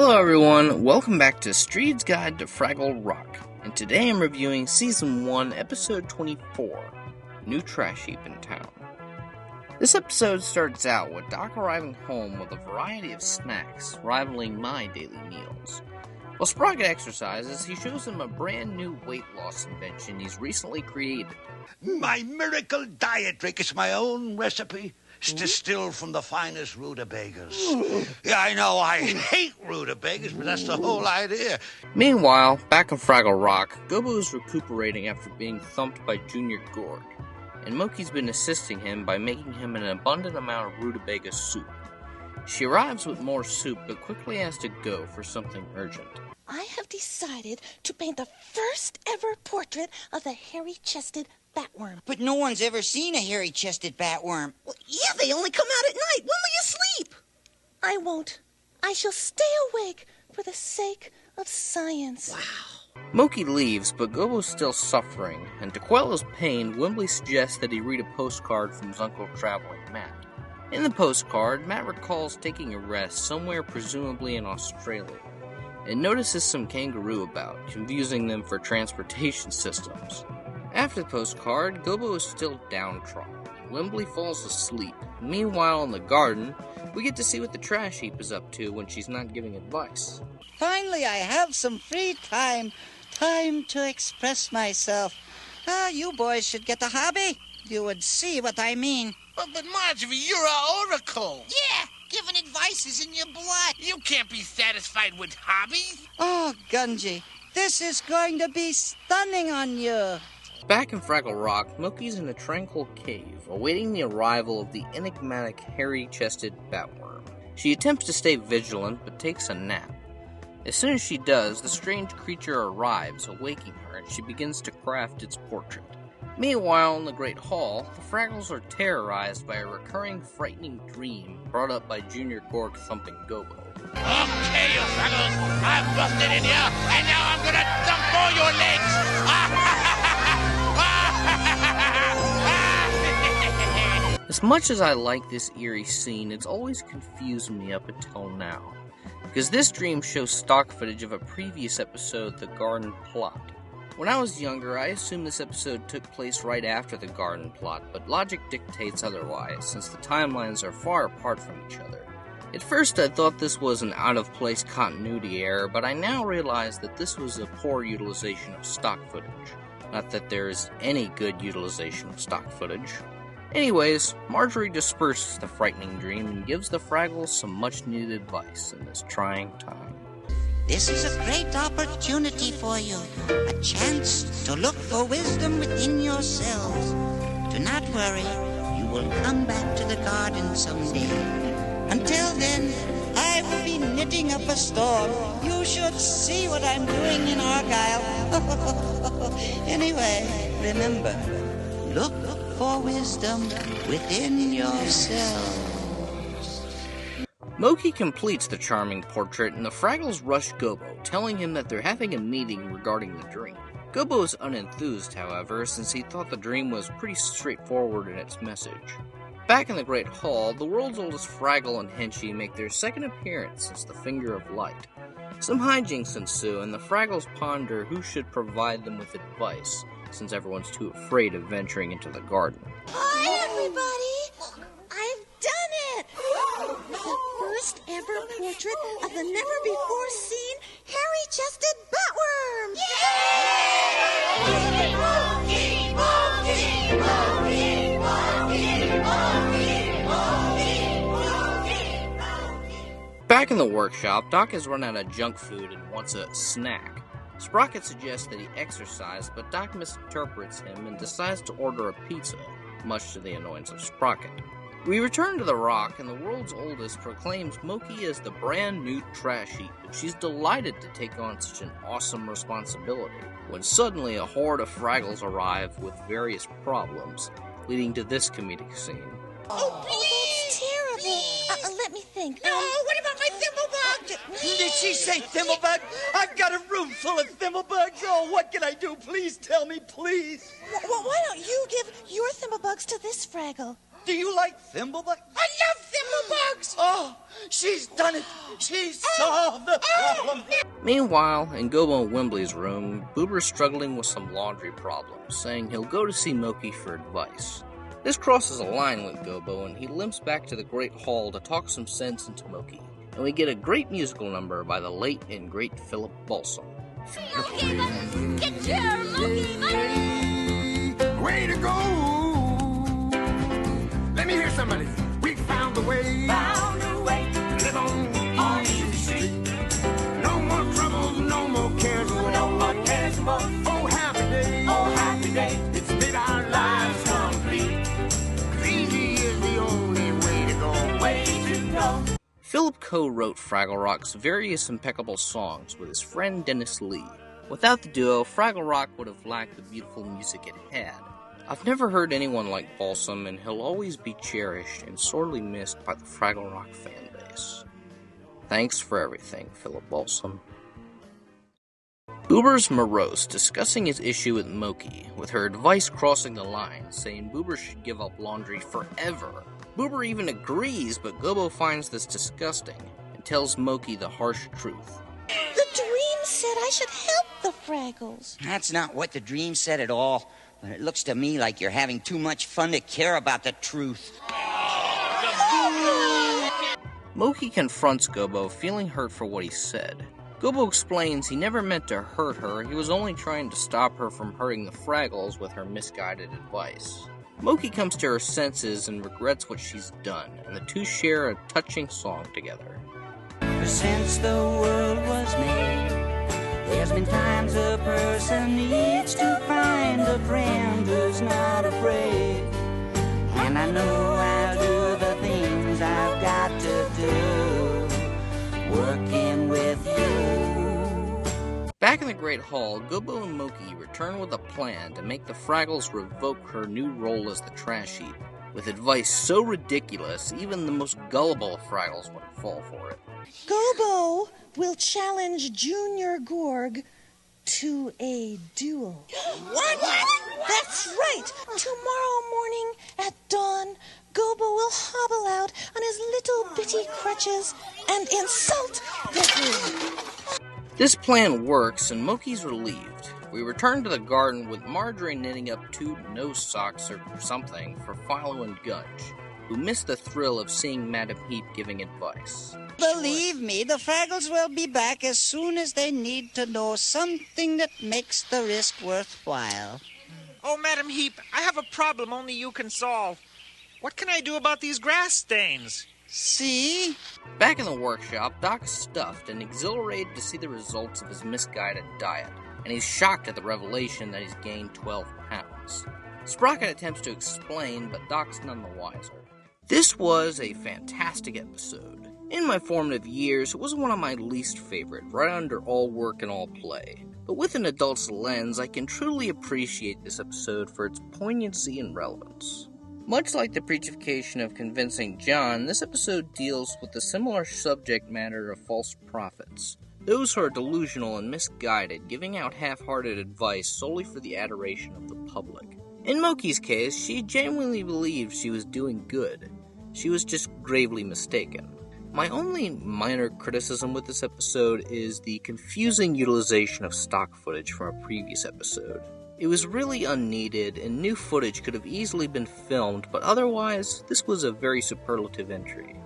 Hello everyone, welcome back to Streed's Guide to Fraggle Rock, and today I'm reviewing Season 1, Episode 24, New Trash Heap in Town. This episode starts out with Doc arriving home with a variety of snacks, rivaling my daily meals. While Sprocket exercises, he shows him a brand new weight loss invention he's recently created. My miracle diet drink is my own recipe, distilled from the finest rutabagas. Yeah, I know, I hate rutabagas, but that's the whole idea. Meanwhile, back in Fraggle Rock, Gobo is recuperating after being thumped by Junior Gorg, and Moki's been assisting him by making him an abundant amount of rutabaga soup. She arrives with more soup, but quickly has to go for something urgent. I have decided to paint the first ever portrait of the hairy-chested batworm. But no one's ever seen a hairy-chested batworm. Well, yeah, they only come out at night. When will you sleep? I won't. I shall stay awake for the sake of science. Wow. Moki leaves, but Gobo's still suffering, and to quell his pain, Wimbley suggests that he read a postcard from his uncle traveling Matt. In the postcard, Matt recalls taking a rest somewhere presumably in Australia, and notices some kangaroo about, confusing them for transportation systems. After the postcard, Gobo is still downtrodden, and Wimbley falls asleep. Meanwhile, in the garden, we get to see what the trash heap is up to when she's not giving advice. Finally, I have some free time. Time to express myself. You boys should get a hobby. You would see what I mean. But Marjorie, you're an oracle. Yeah, giving advice is in your blood. You can't be satisfied with hobbies. Oh, Gunji, this is going to be stunning on you. Back in Fraggle Rock, Moki's in a tranquil cave, awaiting the arrival of the enigmatic hairy-chested batworm. She attempts to stay vigilant, but takes a nap. As soon as she does, the strange creature arrives, awaking her, and she begins to craft its portrait. Meanwhile, in the Great Hall, the Fraggles are terrorized by a recurring frightening dream brought up by Junior Gorg thumping Gobo. Okay, you Fraggles, I've busted in here, and now I'm gonna dump all your legs. As much as I like this eerie scene, it's always confused me up until now, because this dream shows stock footage of a previous episode, The Garden Plot. When I was younger, I assumed this episode took place right after the garden plot, but logic dictates otherwise, since the timelines are far apart from each other. At first I thought this was an out-of-place continuity error, but I now realize that this was a poor utilization of stock footage. Not that there is any good utilization of stock footage. Anyways, Marjorie disperses the frightening dream and gives the Fraggles some much-needed advice in this trying time. This is a great opportunity for you. A chance to look for wisdom within yourselves. Do not worry. You will come back to the garden someday. Until then, I will be knitting up a storm. You should see what I'm doing in Argyle. Anyway, remember, look for wisdom within yourselves. Moki completes the charming portrait, and the Fraggles rush Gobo, telling him that they're having a meeting regarding the dream. Gobo is unenthused, however, since he thought the dream was pretty straightforward in its message. Back in the Great Hall, the world's oldest Fraggle and Henchy make their second appearance since the Finger of Light. Some hijinks ensue, and the Fraggles ponder who should provide them with advice, since everyone's too afraid of venturing into the garden. Hi, everybody! I've done it! The first ever portrait of the never-before-seen hairy-chested batworm! Back in the workshop, Doc has run out of junk food and wants a snack. Sprocket suggests that he exercise, but Doc misinterprets him and decides to order a pizza, much to the annoyance of Sprocket. We return to the Rock, and the world's oldest proclaims Moki as the brand new trash heap, and she's delighted to take on such an awesome responsibility, when suddenly a horde of Fraggles arrive with various problems, leading to this comedic scene. Oh, please! Terrible! Let me think. No, what about my thimblebug? Did she say thimblebug? I've got a room full of thimblebugs. Oh, what can I do? Please tell me, please. Well, why don't you give your thimblebugs to this Fraggle? Do you like thimblebugs? I love thimblebug! Thimblebugs! Oh, she's done it. She's solved the problem. Meanwhile, in Gobo and Wimbley's room, Boober's struggling with some laundry problems, saying he'll go to see Moki for advice. This crosses a line with Gobo, and he limps back to the Great Hall to talk some sense into Moki. And we get a great musical number by the late and great Philip Balsam. Okay, buddies, get your Moki money! Way to go! Let me hear somebody. We found a way. Found a way to live on Easy Street. No more troubles, no more cares. no more cares, more. Oh, happy day. Oh, happy day. It's made our lives complete. Easy is the only way to go. Way to go. Philip co-wrote Fraggle Rock's various impeccable songs with his friend Dennis Lee. Without the duo, Fraggle Rock would have lacked the beautiful music it had. I've never heard anyone like Balsam, and he'll always be cherished and sorely missed by the Fraggle Rock fanbase. Thanks for everything, Philip Balsam. Boober's morose, discussing his issue with Moki, with her advice crossing the line, saying Boober should give up laundry forever. Boober even agrees, but Gobo finds this disgusting, and tells Moki the harsh truth. The dream said I should help the Fraggles. That's not what the dream said at all. But it looks to me like you're having too much fun to care about the truth. Moki confronts Gobo, feeling hurt for what he said. Gobo explains he never meant to hurt her, he was only trying to stop her from hurting the Fraggles with her misguided advice. Moki comes to her senses and regrets what she's done, and the two share a touching song together. Since the world was made, there's been times a person needs to find a friend who's not afraid. And I know I'll do the things I've got to do, working with you. Back in the Great Hall, Gobo and Moki return with a plan to make the Fraggles revoke her new role as the trash heap, with advice so ridiculous even the most gullible of Fraggles wouldn't fall for it. Gobo will challenge Junior Gorg to a duel. What? That's right. Tomorrow morning at dawn, Gobo will hobble out on his little bitty crutches and insult the group. This plan works, and Moki's relieved. We return to the garden with Marjorie knitting up two nose socks or something for Philo and Gunge, who missed the thrill of seeing Madam Heap giving advice. Believe me, the Fraggles will be back as soon as they need to know something that makes the risk worthwhile. Oh, Madam Heap, I have a problem only you can solve. What can I do about these grass stains? See? Back in the workshop, Doc's stuffed and exhilarated to see the results of his misguided diet, and he's shocked at the revelation that he's gained 12 pounds. Sprocket attempts to explain, but Doc's none the wiser. This was a fantastic episode. In my formative years, it was one of my least favorite, right under all work and all play. But with an adult's lens, I can truly appreciate this episode for its poignancy and relevance. Much like the preachification of Convincing John, this episode deals with the similar subject matter of false prophets. Those who are delusional and misguided, giving out half-hearted advice solely for the adoration of the public. In Moki's case, she genuinely believed she was doing good. She was just gravely mistaken. My only minor criticism with this episode is the confusing utilization of stock footage from a previous episode. It was really unneeded, and new footage could have easily been filmed, but otherwise, this was a very superlative entry.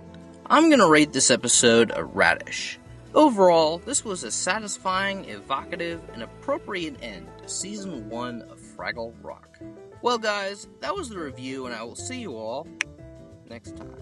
I'm gonna rate this episode a radish. Overall, this was a satisfying, evocative, and appropriate end to Season 1 of Fraggle Rock. Well guys, that was the review, and I will see you all next time.